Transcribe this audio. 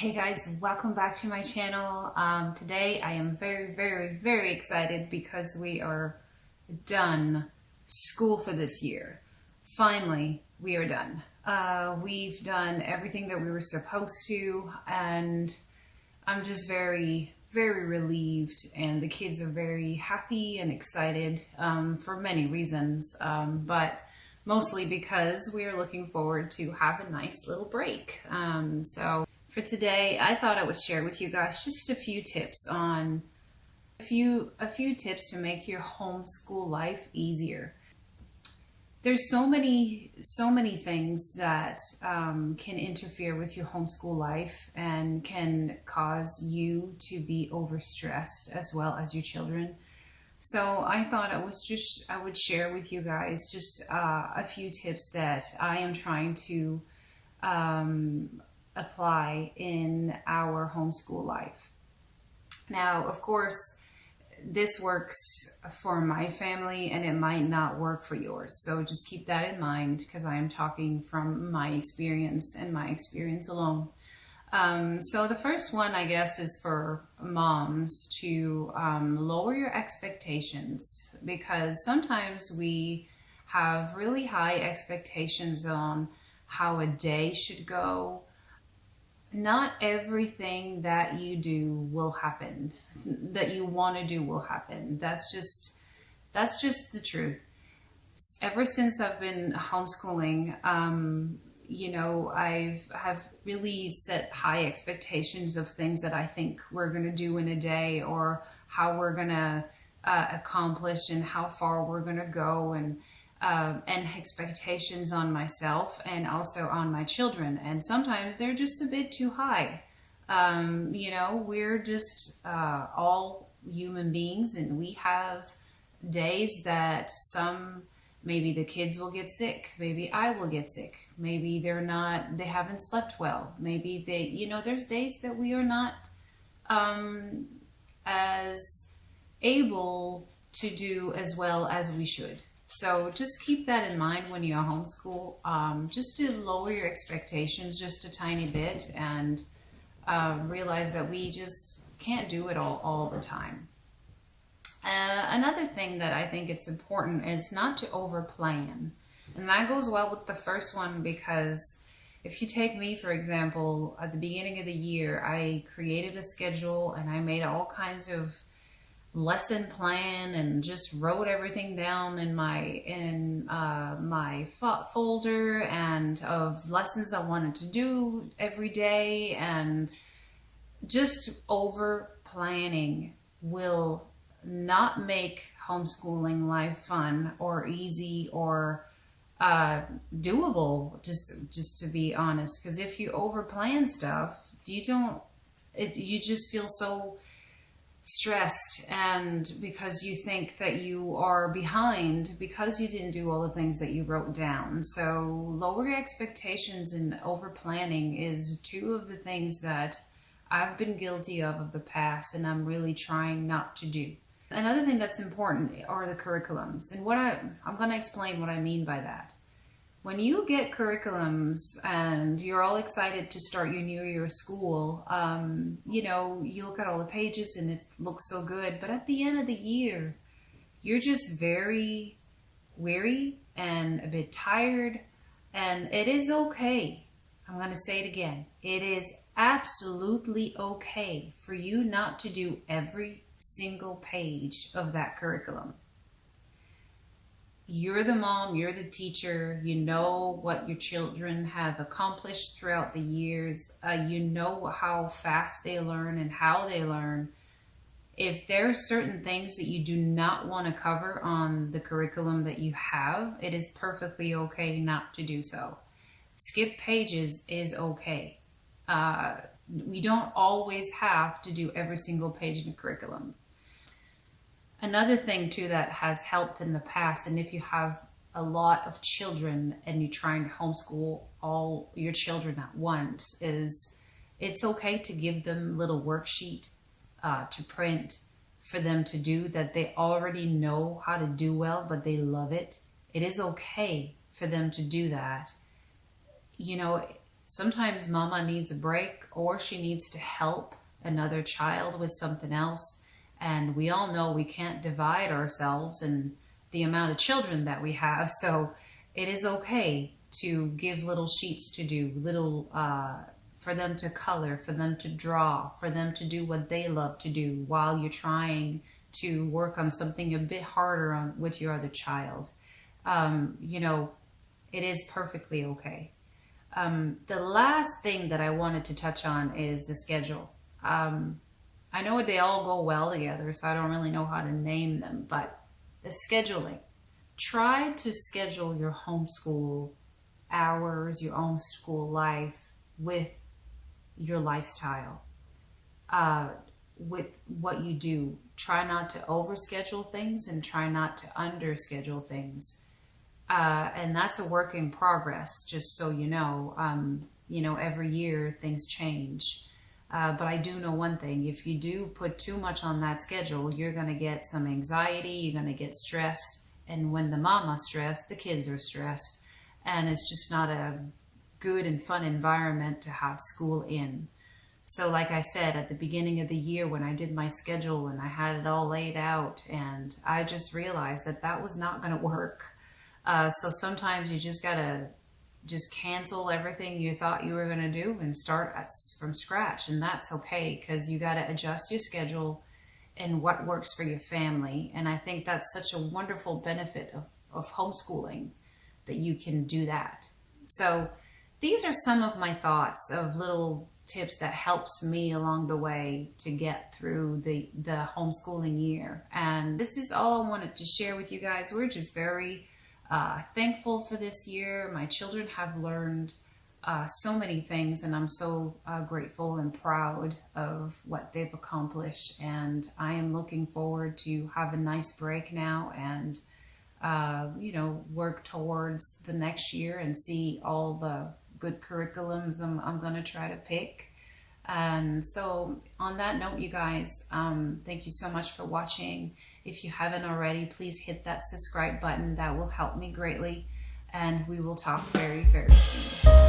Hey guys, welcome back to my channel. Today I am very excited because we are done school for this year. Finally, we are done. We've done everything that we were supposed to, and I'm just very relieved, and the kids are very happy and excited for many reasons, but mostly because we are looking forward to have a nice little break. So for today, I thought I would share with you guys just a few tips on a few tips to make your homeschool life easier. There's so many things that can interfere with your homeschool life and can cause you to be overstressed as well as your children. So I thought I would share with you guys just a few tips that I am trying to apply in our homeschool life. Now, of course, this works for my family and it might not work for yours. So just keep that in mind because I am talking from my experience and my experience alone. So the first one, I guess, is for moms to lower your expectations, because sometimes we have really high expectations on how a day should go. Not everything that you do will happen, that you want to do will happen. That's just the truth. Ever since I've been homeschooling, I've really set high expectations of things that I think we're going to do in a day, or how we're going to accomplish and how far we're going to go, and expectations on myself and also on my children. And sometimes they're just a bit too high. We're just all human beings, and we have days that maybe the kids will get sick, maybe I will get sick, maybe they haven't slept well, maybe there's days that we are not as able to do as well as we should. So just keep that in mind when you're homeschool, just to lower your expectations just a tiny bit, and realize that we just can't do it all the time. Another thing that I think it's important is not to overplan. And that goes well with the first one, because if you take me, for example, at the beginning of the year, I created a schedule and I made all kinds of lesson plan and just wrote everything down in my folder and of lessons I wanted to do every day. And just over planning will not make homeschooling life fun or easy or doable, just to be honest. Because if you over plan stuff, you just feel so stressed, and because you think that you are behind because you didn't do all the things that you wrote down. So lower your expectations, and over planning is two of the things that I've been guilty of the past, and I'm really trying not to do. Another thing that's important are the curriculums, and I'm going to explain what I mean by that. When you get curriculums and you're all excited to start your new year of school, you look at all the pages and it looks so good, but at the end of the year, you're just very weary and a bit tired, and it is okay. I'm going to say it again. It is absolutely okay for you not to do every single page of that curriculum. You're the mom, you're the teacher, you know what your children have accomplished throughout the years. You know how fast they learn and how they learn. If there are certain things that you do not want to cover on the curriculum that you have, it is perfectly okay not to do so. Skip pages is okay. We don't always have to do every single page in the curriculum. Another thing too that has helped in the past, and if you have a lot of children and you're trying to homeschool all your children at once, is it's okay to give them little worksheet to print for them to do that they already know how to do well, but they love it. It is okay for them to do that. Sometimes mama needs a break, or she needs to help another child with something else. And we all know we can't divide ourselves and the amount of children that we have. So it is okay to give little sheets to do, for them to color, for them to draw, for them to do what they love to do while you're trying to work on something a bit harder with your other child. It is perfectly okay. The last thing that I wanted to touch on is the schedule. I know they all go well together, so I don't really know how to name them, but the scheduling. Try to schedule your homeschool hours, your homeschool life with your lifestyle, with what you do. Try not to overschedule things and try not to underschedule things. And that's a work in progress, just so you know. Every year things change. But I do know one thing: if you do put too much on that schedule, you're going to get some anxiety, you're going to get stressed. And when the mama's stressed, the kids are stressed. And it's just not a good and fun environment to have school in. So like I said, at the beginning of the year when I did my schedule and I had it all laid out, and I just realized that that was not going to work. So sometimes you just got to just cancel everything you thought you were going to do and start from scratch. And that's okay, because you got to adjust your schedule and what works for your family. And I think that's such a wonderful benefit of homeschooling, that you can do that. So these are some of my thoughts of little tips that helps me along the way to get through the homeschooling year. And this is all I wanted to share with you guys. We're just very thankful for this year. My children have learned so many things, and I'm so grateful and proud of what they've accomplished. And I am looking forward to have a nice break now and work towards the next year and see all the good curriculums I'm going to try to pick. And so on that note, you guys, thank you so much for watching. If you haven't already, please hit that subscribe button. That will help me greatly. And we will talk very, very soon.